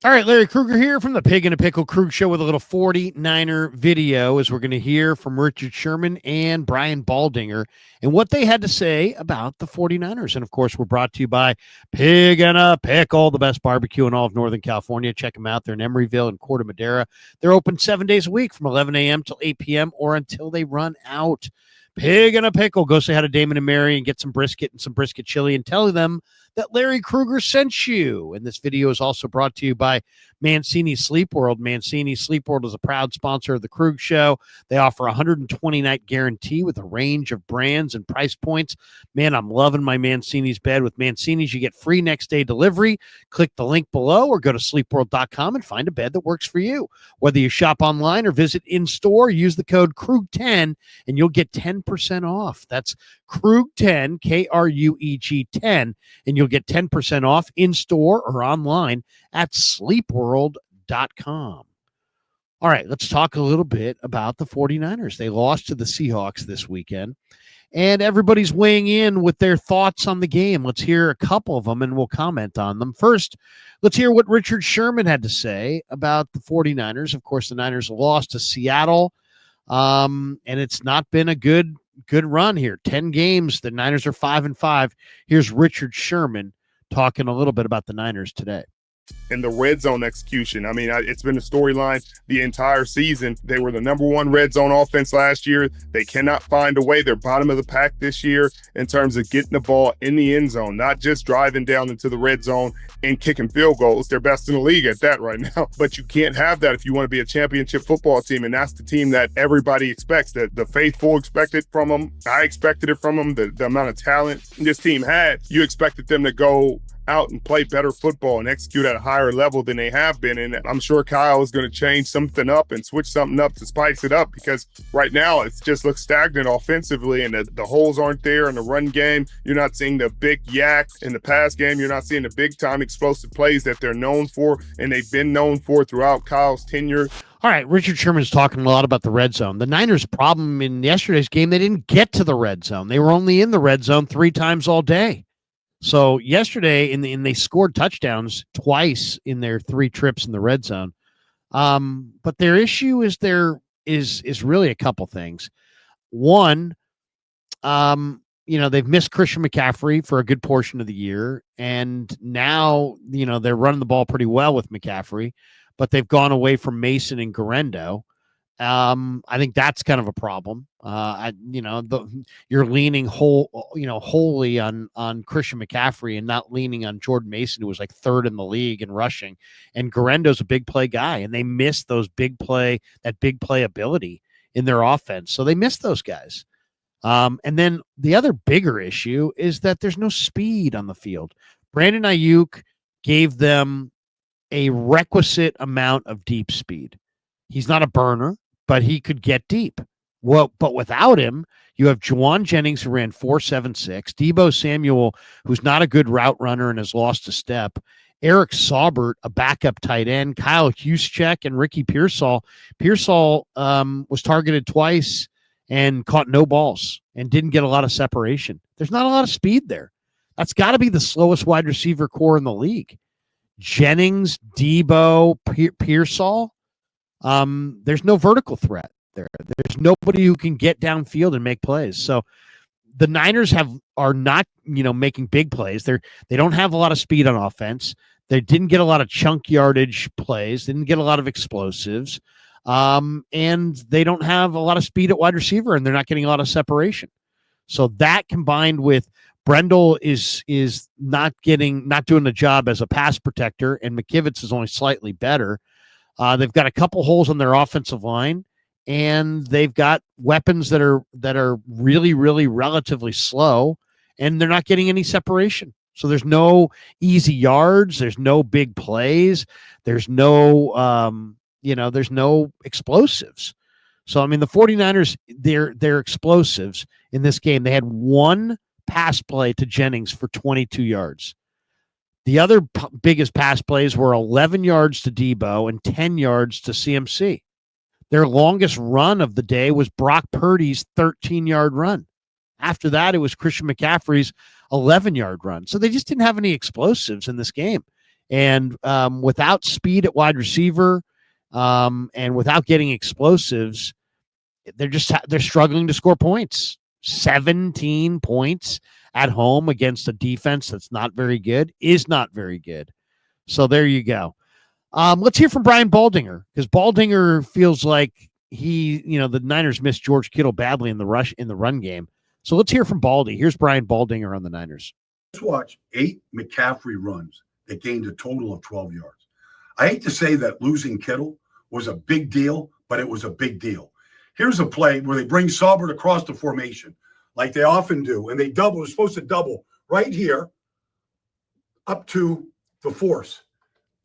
All right, Larry Krueger here from the Pig in a Pickle Krug Show with a little 49er video as we're going to hear from Richard Sherman and Brian Baldinger and what they had to say about the 49ers. And, of course, we're brought to you by Pig in a Pickle, the best barbecue in all of Northern California. Check them out. They're in Emeryville and Corte Madera. They're open 7 days a week from 11 a.m. till 8 p.m. or until they run out. Pig in a Pickle. Go say hi to Damon and Mary and get some brisket and some brisket chili and tell them that Larry Krueger sent you. And this video is also brought to you by Mancini Sleep World. Mancini Sleep World is a proud sponsor of the Krug Show. They offer a 120-night guarantee with a range of brands and price points. Man, I'm loving my Mancini's bed. With Mancini's, you get free next-day delivery. Click the link below or go to sleepworld.com and find a bed that works for you. Whether you shop online or visit in-store, use the code KRUG10 and you'll get 10% off. That's KRUG10, K-R-U-E-G 10, and you'll get 10% off in-store or online at sleepworld.com. All right, let's talk a little bit about the 49ers. They lost to the Seahawks this weekend, and everybody's weighing in with their thoughts on the game. Let's hear a couple of them, and we'll comment on them. First, let's hear what Richard Sherman had to say about the 49ers. Of course, the Niners lost to Seattle, and it's not been a good run here. 10 games. The Niners are 5-5. Here's Richard Sherman talking a little bit about the Niners today. And the red zone execution. I mean, it's been a storyline the entire season. They were the number one red zone offense last year. They cannot find a way. They're bottom of the pack this year in terms of getting the ball in the end zone, not just driving down into the red zone and kicking field goals. They're best in the league at that right now. But you can't have that if you want to be a championship football team. And that's the team that everybody expects. That the faithful expected from them. I expected it from them. The amount of talent this team had, you expected them to go out and play better football and execute at a higher level than they have been. And I'm sure Kyle is going to change something up and switch something up to spice it up, because right now it just looks stagnant offensively, and the holes aren't there in the run game. You're not seeing the big yak in the pass game. You're not seeing the big time explosive plays that they're known for and they've been known for throughout Kyle's tenure. All right, Richard Sherman's talking a lot about the red zone. The Niners' problem in yesterday's game, they didn't get to the red zone. They were only in the red zone 3 times all day. So yesterday, they scored touchdowns twice in their 3 trips in the red zone. But their issue is really a couple things. One, they've missed Christian McCaffrey for a good portion of the year, and now they're running the ball pretty well with McCaffrey, but they've gone away from Mason and Garendo. I think that's kind of a problem. You're leaning wholly on Christian McCaffrey and not leaning on Jordan Mason, who was like 3rd in the league in rushing. And Garendo's a big play guy, and they miss that big play ability in their offense. So they miss those guys. And then the other bigger issue is that there's no speed on the field. Brandon Ayuk gave them a requisite amount of deep speed. He's not a burner, but he could get deep. Well, but without him, you have Juwan Jennings, who ran 4.76, Deebo Samuel, who's not a good route runner and has lost a step, Eric Saubert, a backup tight end, Kyle Juszczyk, and Ricky Pearsall. Pearsall was targeted twice and caught no balls and didn't get a lot of separation. There's not a lot of speed there. That's got to be the slowest wide receiver core in the league. Jennings, Deebo, Pearsall. There's no vertical threat there. There's nobody who can get downfield and make plays. So the Niners are not, making big plays. They don't have a lot of speed on offense. They didn't get a lot of chunk yardage plays. Didn't get a lot of explosives. And they don't have a lot of speed at wide receiver, and they're not getting a lot of separation. So that combined with Brendel is not doing the job as a pass protector, and McKivitz is only slightly better. They've got a couple holes on their offensive line, and they've got weapons that are really, really relatively slow, and they're not getting any separation. So there's no easy yards, there's no big plays, there's no there's no explosives. So I mean, the 49ers, they're explosives in this game. They had one pass play to Jennings for 22 yards. The other biggest pass plays were 11 yards to Deebo and 10 yards to CMC. Their longest run of the day was Brock Purdy's 13-yard run. After that, it was Christian McCaffrey's 11-yard run. So they just didn't have any explosives in this game. And without speed at wide receiver, and without getting explosives, they're struggling to score points. 17 points at home against a defense that's not very good is not very good. So there you go. Let's hear from Brian Baldinger, because Baldinger feels like the Niners missed George Kittle badly in the run game. So let's hear from Baldy. Here's Brian Baldinger on the Niners. Let's watch 8 McCaffrey runs that gained a total of 12 yards. I hate to say that losing Kittle was a big deal, but it was a big deal. Here's a play where they bring Saubert across the formation like they often do, and they double. They're supposed to double right here up to the force.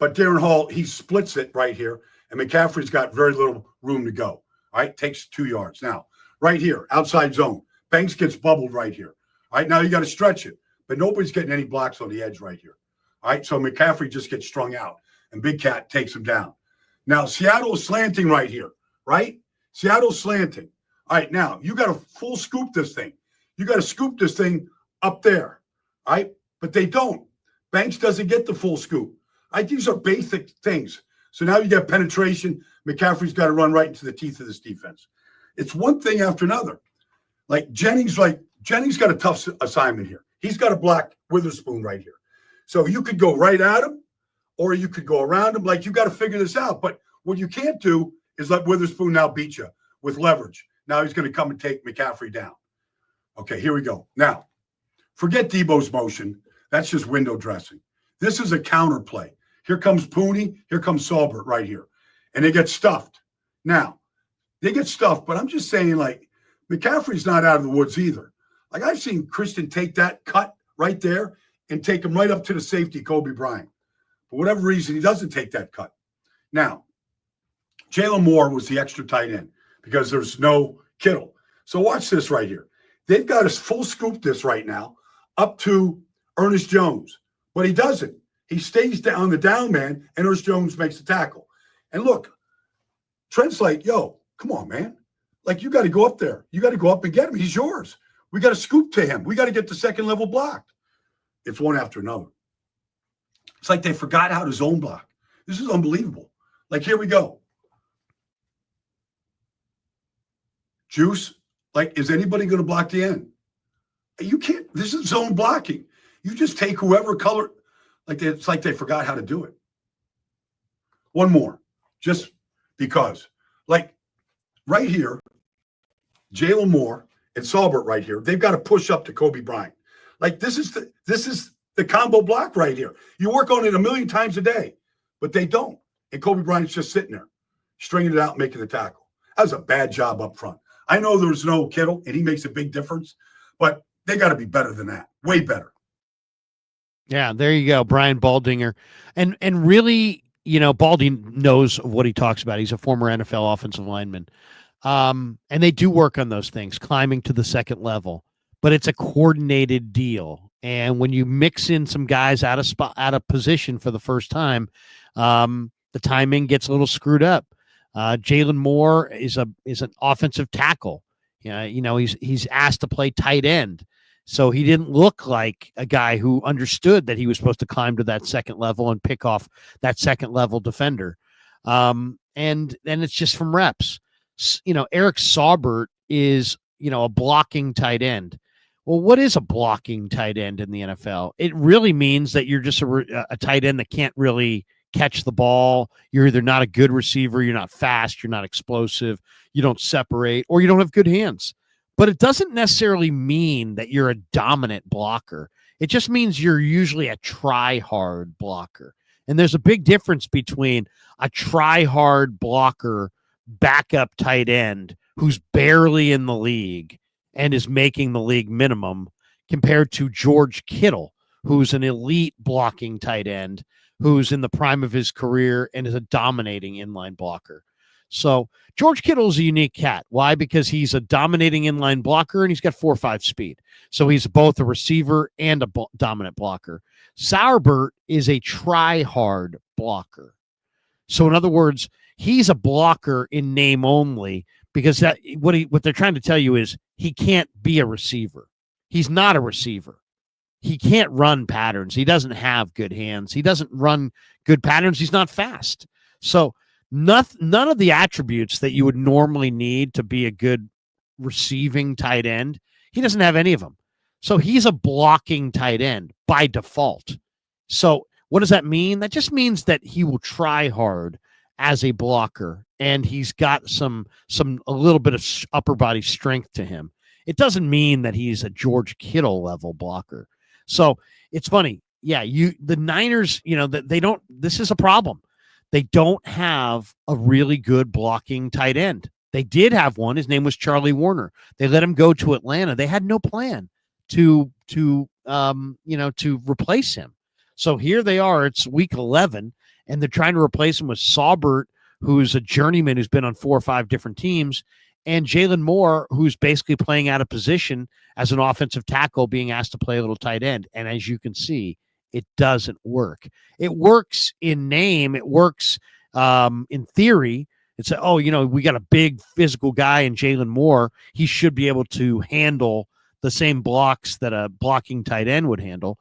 But Darren Hall, he splits it right here, and McCaffrey's got very little room to go. All right, takes 2 yards. Now, right here, outside zone, Banks gets bubbled right here. All right, now you got to stretch it, but nobody's getting any blocks on the edge right here. All right, so McCaffrey just gets strung out, and Big Cat takes him down. Now, Seattle is slanting right here, right? Seattle's slanting. All right, now, you got to full scoop this thing. You got to scoop this thing up there, all right? But they don't. Banks doesn't get the full scoop. These are basic things. So now you get penetration. McCaffrey's got to run right into the teeth of this defense. It's one thing after another. Jennings got a tough assignment here. He's got to block Witherspoon right here. So you could go right at him, or you could go around him. You got to figure this out. But what you can't do is let Witherspoon now beat you with leverage. Now he's going to come and take McCaffrey down. Okay, here we go. Now, forget Debo's motion. That's just window dressing. This is a counter play. Here comes Pooney. Here comes Saubert right here. And they get stuffed. Now, they get stuffed, but I'm just saying, McCaffrey's not out of the woods either. I've seen Christian take that cut right there and take him right up to the safety, Kobe Bryant. For whatever reason, he doesn't take that cut. Now, Jalen Moore was the extra tight end because there's no Kittle. So watch this right here. They've got us full scoop this right now up to Ernest Jones, but he doesn't. He stays down the down man, and Ernest Jones makes the tackle. And look, Trent's like, yo, come on, man. You got to go up there. You got to go up and get him. He's yours. We got to scoop to him. We got to get the second level blocked. It's one after another. It's like they forgot how to zone block. This is unbelievable. Here we go. Juice, is anybody going to block the end? You can't. This is zone blocking. You just take whoever color. It's like they forgot how to do it. One more, just because. Right here, Jalen Moore and Saubert right here, they've got to push up to Kobe Bryant. This is the combo block right here. You work on it a million times a day, but they don't. And Kobe Bryant's just sitting there, stringing it out, making the tackle. That was a bad job up front. I know there's no Kittle, and he makes a big difference, but they got to be better than that, way better. Yeah, there you go, Brian Baldinger. And really, Baldy knows what he talks about. He's a former NFL offensive lineman. And they do work on those things, climbing to the second level, but it's a coordinated deal. And when you mix in some guys out of position for the first time, the timing gets a little screwed up. Jalen Moore is an offensive tackle. He's asked to play tight end. So he didn't look like a guy who understood that he was supposed to climb to that second level and pick off that second level defender. And then it's just from reps. Eric Saubert is, a blocking tight end. Well, what is a blocking tight end in the NFL? It really means that you're just a tight end that can't really catch the ball. You're either not a good receiver, you're not fast, you're not explosive, you don't separate, or you don't have good hands. But it doesn't necessarily mean that you're a dominant blocker. It just means you're usually a try-hard blocker. And there's a big difference between a try-hard blocker, backup tight end who's barely in the league and is making the league minimum, compared to George Kittle, who's an elite blocking tight end, who's in the prime of his career and is a dominating inline blocker. So George Kittle is a unique cat. Why? Because he's a dominating inline blocker and he's got 4.5 speed. So he's both a receiver and a dominant blocker. Saubert is a try-hard blocker. So in other words, he's a blocker in name only, because what they're trying to tell you is he can't be a receiver. He's not a receiver. he can't run patterns. He doesn't have good hands. He doesn't run good patterns. He's not fast. So none of the attributes that you would normally need to be a good receiving tight end, he doesn't have any of them. So he's a blocking tight end by default. So what does that mean? That just means that he will try hard as a blocker, and he's got a little bit of upper body strength to him. It doesn't mean that he's a George Kittle level blocker. So it's funny. Yeah, the Niners, they don't, this is a problem. They don't have a really good blocking tight end. They did have one. His name was Charlie Warner. They let him go to Atlanta. They had no plan to replace him. So here they are. It's week 11, and they're trying to replace him with Saubert, who's a journeyman who's been on 4 or 5 different teams, and Jalen Moore, who's basically playing out of position as an offensive tackle, being asked to play a little tight end. And as you can see, it doesn't work. It works in name. It works in theory. It's, we got a big physical guy in Jalen Moore. He should be able to handle the same blocks that a blocking tight end would handle.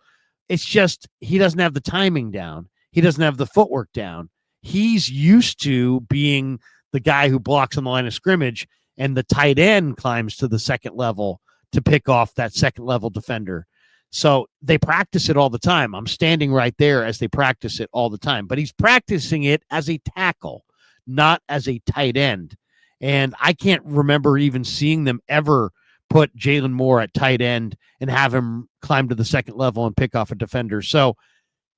It's just he doesn't have the timing down. He doesn't have the footwork down. He's used to being the guy who blocks on the line of scrimmage, and the tight end climbs to the second level to pick off that second level defender. So they practice it all the time. I'm standing right there as they practice it all the time. But he's practicing it as a tackle, not as a tight end. And I can't remember even seeing them ever put Jalen Moore at tight end and have him climb to the second level and pick off a defender. So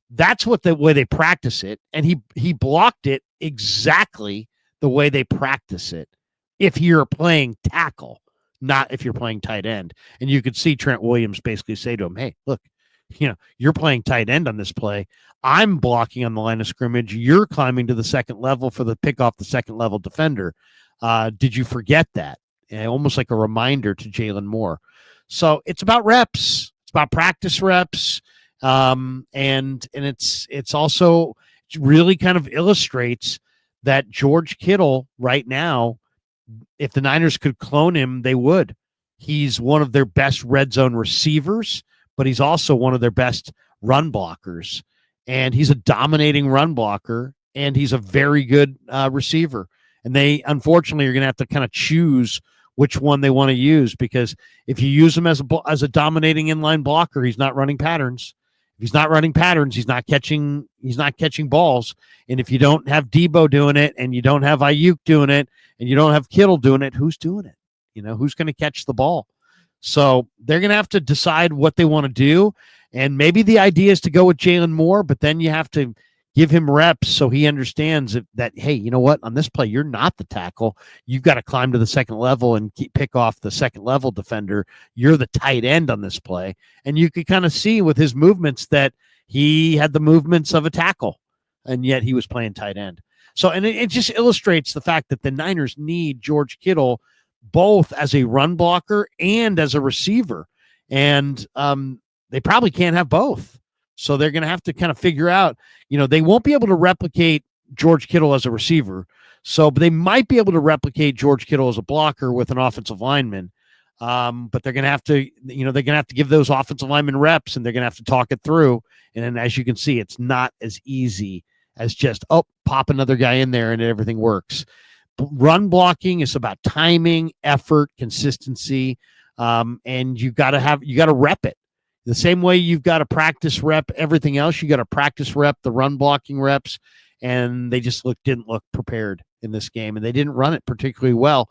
that's what the way they practice it. And he blocked it exactly the way they practice it if you're playing tackle, not if you're playing tight end. And you could see Trent Williams basically say to him, hey, look, you're playing tight end on this play. I'm blocking on the line of scrimmage. You're climbing to the second level for the pick off the second level defender. Did you forget that? And almost like a reminder to Jalen Moore. So it's about reps. It's about practice reps. And it's also really kind of illustrates that George Kittle right now, if the Niners could clone him, they would. He's one of their best red zone receivers, but he's also one of their best run blockers. And he's a dominating run blocker, and he's a very good receiver. And they, unfortunately, are going to have to kind of choose which one they want to use, because if you use him as a dominating inline blocker, he's not running patterns. If he's not running patterns, he's not catching balls. And if you don't have Debo doing it, and you don't have Ayuk doing it, and you don't have Kittle doing it, who's doing it? Who's going to catch the ball? So they're going to have to decide what they want to do. And maybe the idea is to go with Jalen Moore, but then you have to give him reps so he understands that, hey, you know what? On this play, you're not the tackle. You've got to climb to the second level and pick off the second level defender. You're the tight end on this play. And you could kind of see with his movements that he had the movements of a tackle, and yet he was playing tight end. So, and it just illustrates the fact that the Niners need George Kittle both as a run blocker and as a receiver. And they probably can't have both. So they're going to have to kind of figure out, they won't be able to replicate George Kittle as a receiver. So but they might be able to replicate George Kittle as a blocker with an offensive lineman. But they're going to have to, they're going to have to give those offensive linemen reps, and they're going to have to talk it through. And then, as you can see, it's not as easy as just, pop another guy in there and everything works. Run blocking is about timing, effort, consistency. And you got to rep it. The same way you've got to practice rep everything else, you got to practice rep the run blocking reps, and they just didn't look prepared in this game, and they didn't run it particularly well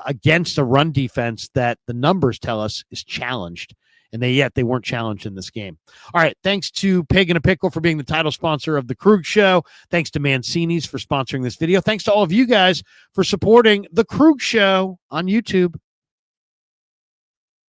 against a run defense that the numbers tell us is challenged, and they weren't challenged in this game. All right, thanks to Pig and a Pickle for being the title sponsor of the Krug Show. Thanks to Mancini's for sponsoring this video. Thanks to all of you guys for supporting the Krug Show on YouTube.